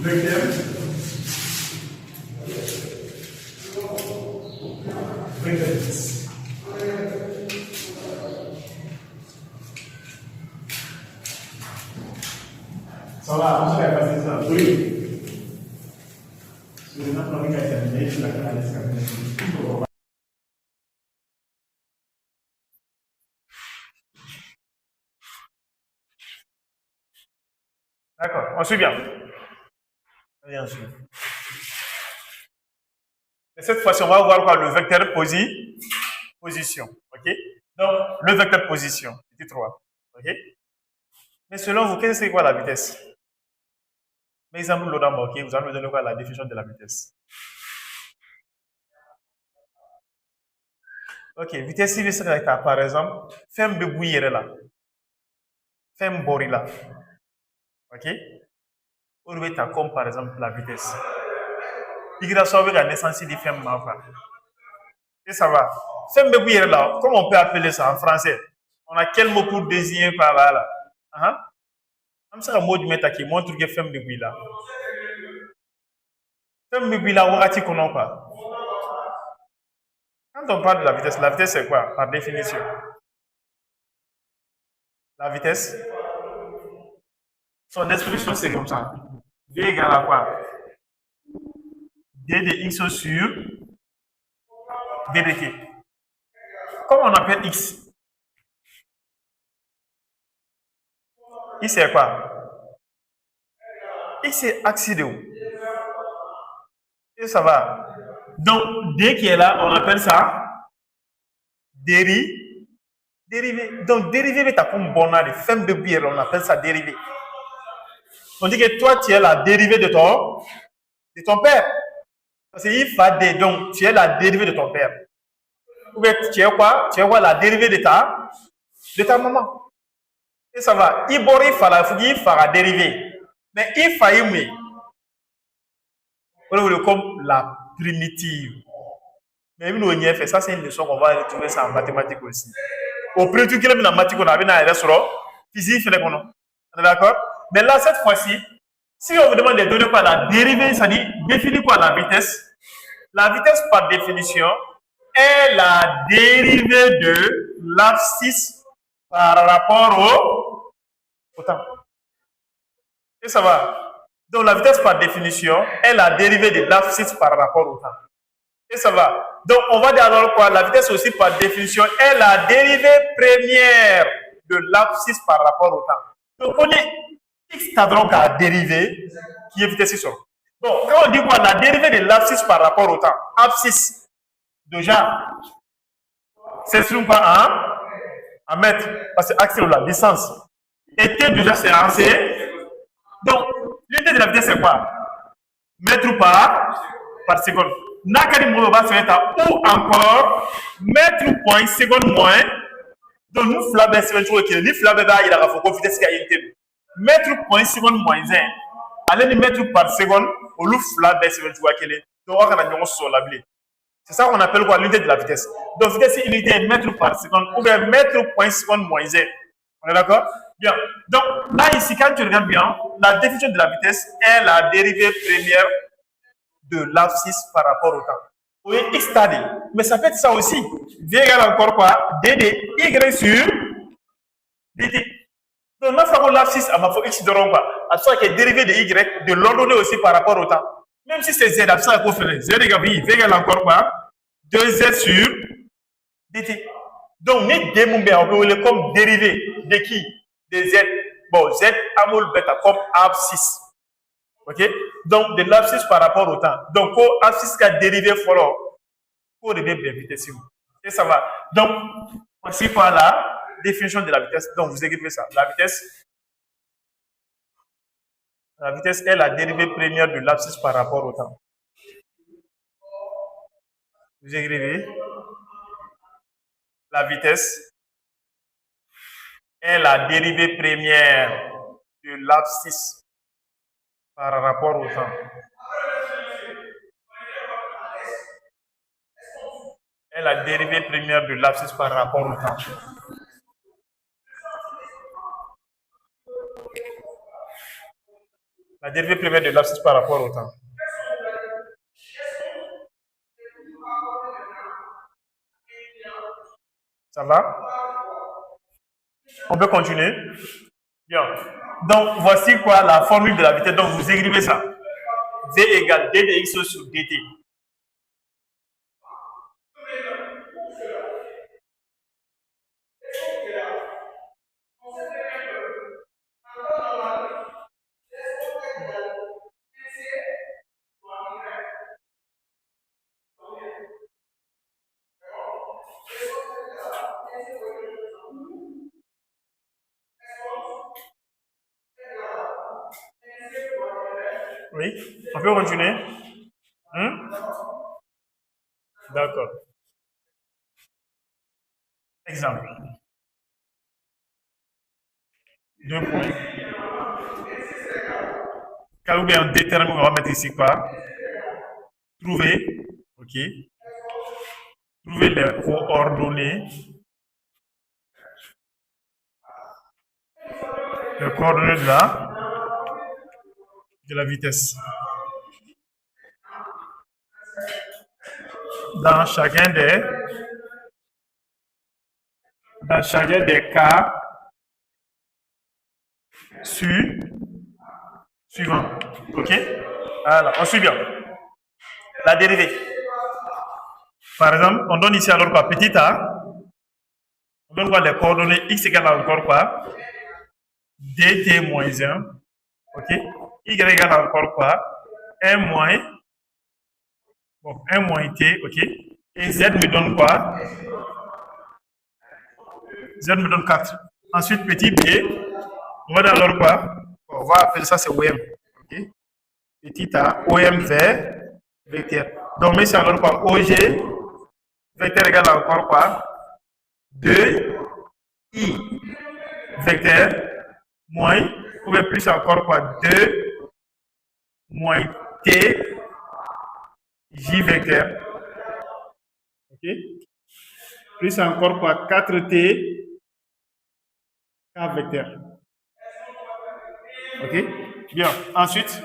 vecteur, vecteur X. Ça va, on va passer ça. Oui. Sur les notes, on va terminer sur la canalisation. D'accord, on suit bien. Bien sûr. Et cette fois-ci, on va voir quoi? Le vecteur position. OK? Donc, le vecteur position, petit 3. OK? Mais selon vous, qu'est-ce que c'est quoi la vitesse? Par exemple, l'autre OK, vous allez me donner quoi la définition de la vitesse? OK, vitesse ici, c'est par exemple, femme de bouillir là. Femme bori là. OK? Ou comme par exemple la vitesse. Il y a la naissance de femme mafa. Et ça va. Femme de bouillir là, comment on peut appeler ça en français? On a quel mot pour désigner par là? Comme ça, un mot de méta qui montre que femme de bouillir là. Femme de bouillir là, on a qu'on pas. Quand on parle de la vitesse c'est quoi par définition? La vitesse, son expression c'est comme ça. V égale à quoi? D de x sur d de t. Comment on appelle x? X c'est quoi? X c'est axe de haut. Et ça va. Donc, D qui est là, on appelle ça dérivé. Donc, dérivé est comme bonheur, femme de bière, on appelle ça dérivé. On dit que toi, tu es la dérivée de ton père. Parce qu'il fa D, donc tu es la dérivée de ton père. Ou bien tu es quoi? Tu es quoi la dérivée de ta maman. Et ça va. Ibori il fera dérivé. Mais il fa aimer. Comme la primitive. Mais nous, on y a fait ça, c'est une leçon qu'on va retrouver ça en mathématiques aussi. Au plus tu kilomètres en mathématiques, on a vu dans les restaurants, physique, on est d'accord? Mais là, cette fois-ci, si on vous demande de donner quoi la dérivée, ça dit définir quoi la vitesse? La vitesse, par définition, est la dérivée de l'abscisse par rapport au temps. Et ça va. Donc, la vitesse, par définition, est la dérivée de l'abscisse par rapport au temps. Et ça va. Donc, on va dire alors quoi? La vitesse aussi, par définition, est la dérivée première de l'abscisse par rapport au temps. Donc, on est x donc à dérivée qui est vitesse ici. Bon, quand on dit quoi? La dérivée de l'abscisse par rapport au temps. Abscisse, déjà, c'est sur pas en mètres, parce que axe de la distance. Et t déjà, c'est en c. Donc, l'unité de la vitesse, c'est quoi? Mètre par seconde. Nakari Mouloba se ou encore mètre point seconde moins. Donc, nous flabez seconde chose qui est flabé il a faut vitesse qui a été. Mètre point seconde moins 1. Allez, mètre par seconde, au loup flabé seconde chose qui est. Donc, on va sur la blé. C'est ça qu'on appelle quoi l'unité de la vitesse. Donc, vitesse c'est unité mètre par seconde ou bien mètre point seconde moins 1. On est d'accord? Bien. Donc, là, ici, quand tu regardes bien, la définition de la vitesse est la dérivée première de l'abscisse par rapport au temps. Oui, x stade. Mais ça peut être ça aussi. V égale encore quoi? D de y sur dt. Donc, nous faisons l'abscisse à ma fois x de rond quoi. À soit qui est dérivé de y, de l'ordonner aussi par rapport au temps. Même si c'est z, ça va faire z égale v égale encore quoi? 2z sur dt. Donc, nous démontons comme dérivé de qui? De z. Bon, z amol bêta comme abscisse. OK? Donc, de l'abscisse par rapport au temps. Donc, l'abscisse qui a dérivé follow, pour le bien vitesse. Et ça va. Donc, voici par la définition de la vitesse. Donc, vous écrivez ça. La vitesse est la dérivée première de l'abscisse par rapport au temps. Vous écrivez la vitesse est la dérivée première de l'abscisse par rapport au temps. Est la dérivée première de l'abscisse par rapport au temps. La dérivée première de l'abscisse par rapport au temps. Ça va? On peut continuer? Bien. Donc, voici quoi la formule de la vitesse. Donc, vous écrivez ça. V égale d de x sur dt. Oui, on peut continuer? D'accord. Exemple. 2 points. Quand vous en détermine, on va mettre ici quoi? Trouver, ok. Trouver les coordonnées. Les coordonnées de la vitesse. Dans chacun des cas suivants. Ok? Alors, on suit bien. La dérivée. Par exemple, on donne ici alors quoi? Petit a. On donne quoi? Les coordonnées x égale à encore quoi? dt moins 1. Ok? Y égale à encore quoi? 1 moins t. Ok? Et z me donne quoi? Z me donne 4. Ensuite, petit b. On va dire alors quoi? On va appeler ça, c'est OM. Okay. Petit a, OM vecteur. Donc, mais c'est alors quoi? OG, vecteur égale à encore quoi? 2 I, vecteur, moins, ou bien plus encore quoi? 2 moins T, J vecteur. Ok? Plus encore quoi? 4T, K vecteur. Ok? Bien. Ensuite,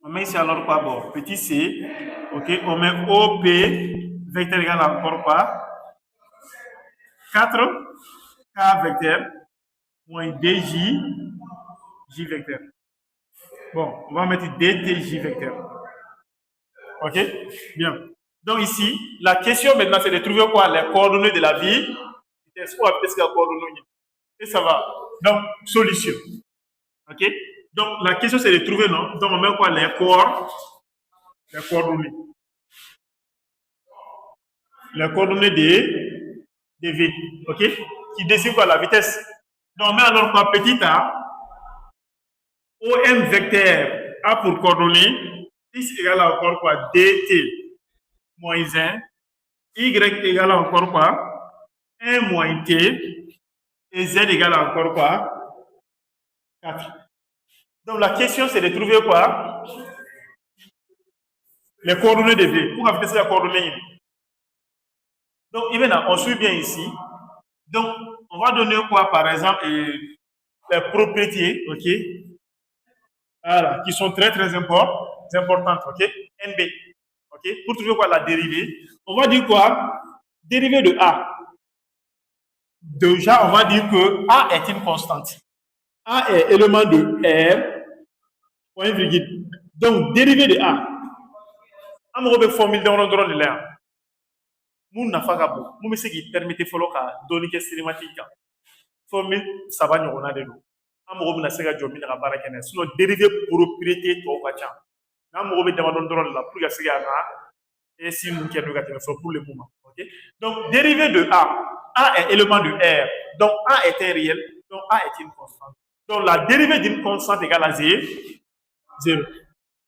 on met ici alors quoi? Bon, petit c. Ok? On met OP, vecteur égal à encore quoi? 4 K vecteur moins DJ, J vecteur. Bon, on va mettre DTJ vecteur. Ok? Bien. Donc ici, la question maintenant, c'est de trouver quoi? Les coordonnées de la vitesse. Ou est-ce qu'il y a coordonnées? Et ça va. Donc, solution. Ok? Donc, la question, c'est de trouver, non? Donc, on met quoi? Les coordonnées. Les coordonnées des V. Ok? Qui désigne quoi? La vitesse. Donc, on met alors quoi? Petit a. OM vecteur a pour coordonnées x égale à encore quoi? dt moins 1. Y égale à encore quoi? 1 moins t. Et z égale à encore quoi? 4. Donc, la question, c'est de trouver quoi? Les coordonnées de V. Pour affecter la coordonnée. Donc, on suit bien ici. Donc, on va donner quoi, par exemple, les propriétés, ok? Voilà, qui sont très, très importantes, ok? NB, ok? Pour trouver quoi, la dérivée? On va dire quoi? Dérivée de A. Déjà, on va dire que A est une constante. A est élément de R, point virgule. Donc, dérivée de A. On va formule de l'air. Mun nafa ka bon mun bɛ se k'i permettre fɔlɔ ka dɔɔni kɛ cinématique kan formule 3 ɲɔgɔnna de don an mago bɛna se ka jɔ min na ka baara kɛ n'a ye sinon dérivé propriété tɔw ka ca n'an mago bɛ damadɔni dɔrɔn de la pour ka se ka na esi mun kɛ n'o ka tɛmɛ fɔ pour le moment ok donc dérivé de A est élément de R donc A est un réel donc A est une constante donc la dérivée d'une constante égale à 0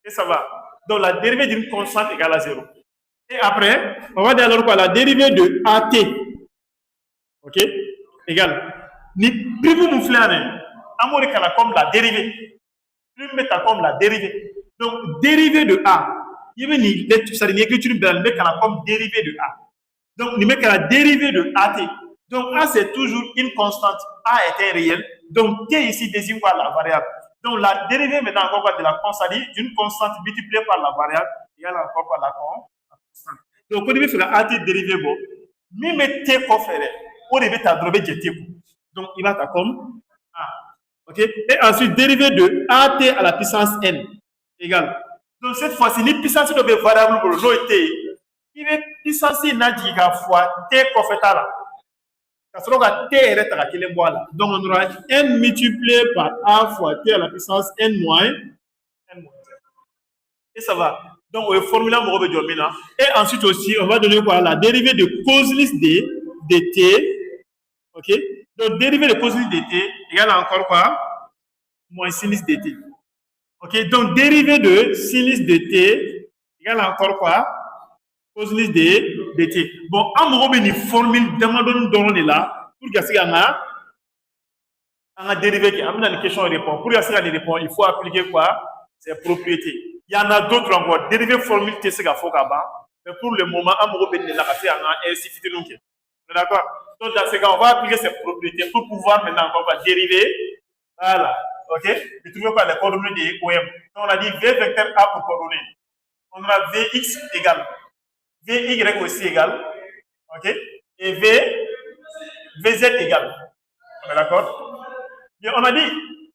et ça va donc la dérivée d'une constante égale à 0. Et après, on va dire alors quoi? La dérivée de AT, ok, égale. Ni plus vous me flairez, amour comme la dérivée. Plus mettre comme la dérivée. Donc, dérivée de A. Il y a une écriture comme dérivée de A. Donc, il met la dérivée de AT. Donc, A, c'est toujours une constante. A est un réel. Donc, T ici désigne quoi? La variable. Donc, la dérivée maintenant encore quoi, de la constante, d'une constante multipliée par la variable égale encore par la constante. Donc, au début, il faut la dérivée. Bon, mais t qu'on ferait, au début, tu as drobé t. Donc, il va être comme A. OK? Et ensuite, dérivée de AT à la puissance n égale. Donc, cette fois-ci, les puissances de variable pour le t, il est puissance n'a fois t qu'on fait là. T est à quel là. Donc, on aura n multiplié par A fois t à la puissance n moins. Et ça va. Donc, on va formuler un et ensuite aussi, on va donner quoi? La dérivée de cosinus de t. OK? Donc, dérivée de cosinus de t égale encore quoi? Moins sinus de t. OK? Donc, dérivée de sinus de t égale encore quoi? Cosinus de t. Bon, on va une formule demandons là pour que ça a dérivé qui amène une question et réponse. Pour que ça réponse, il faut appliquer quoi? Ces propriétés. Il y en a d'autres encore. Dérivé formule t c'est faut mais pour le moment, on va venir là parce qu'il y a un d'accord? Donc, dans ce cas, on va appliquer ces propriétés pour pouvoir maintenant encore dériver. Voilà. OK? Et trouver quoi les coordonnées des OM. Donc, on a dit V vecteur A pour coordonnées. On a Vx égale. Vy aussi égale. OK? Et Vz égale. On est d'accord? Et on a dit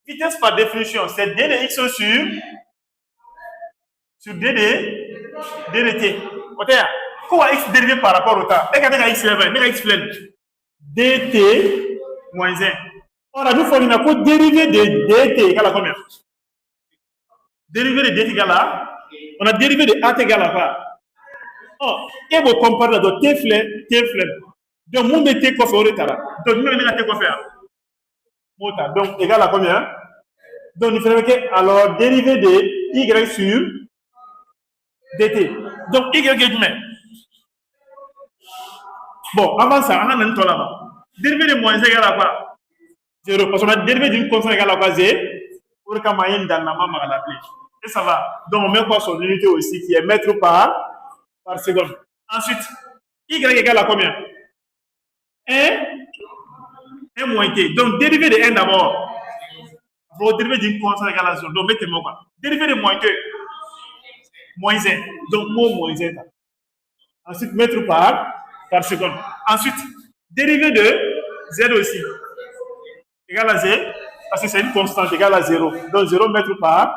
vitesse par définition, c'est d de x sur d de t. Quoi x dérivé par rapport au temps? Regardez x level, x plein. dt moins 1. On a dit qu'il faut dériver de dt égale à combien? Dérivé de dt égale à? On a dérivé de at égale à quoi? Oh, et vous comparez de t flemme. Donc, mon t quoi fait au retard. Donc, nous avons t quoi faire? Donc, égal à combien? Donc, il faut que, alors, dérivé de y sur dt. Donc, y est demain. Bon, avant ça, on a un temps là-bas. Dérivé de moins égal à quoi? 0. Parce qu'on a dérivé d'une constante égale à quoi? 0. Pour qu'un moyen dans la main, on va l'appeler. Et ça va. Donc, on met quoi son unité aussi qui est mètre par seconde. Ensuite, y égale à combien? 1 moins t. Donc, dérivé de 1 d'abord. Vous dérivé d'une constante égale à 0. Donc, mettez-moi quoi? Dérivé de moins t. Moins 1. Donc, moins 1. Ensuite, mètre par seconde. Ensuite, dérivé de z aussi. Égal à z. Parce que c'est une constante égale à 0. Donc, 0 mètre par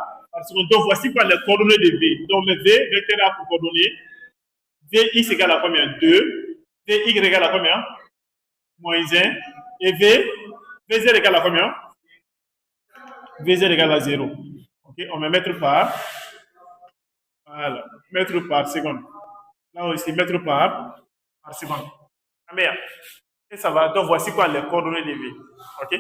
seconde. Donc, voici quoi les coordonnées de v. Donc, v, vecteur A pour coordonnées. Vx égale à combien? 2. Vy égale à combien? Moins 1. Et Vz égale à combien? Vz égale à 0. OK, on met mètre par. Voilà, mètre par seconde. Là aussi, mètre par seconde. Ah, et ça va. Donc, voici quoi les coordonnées de V. OK?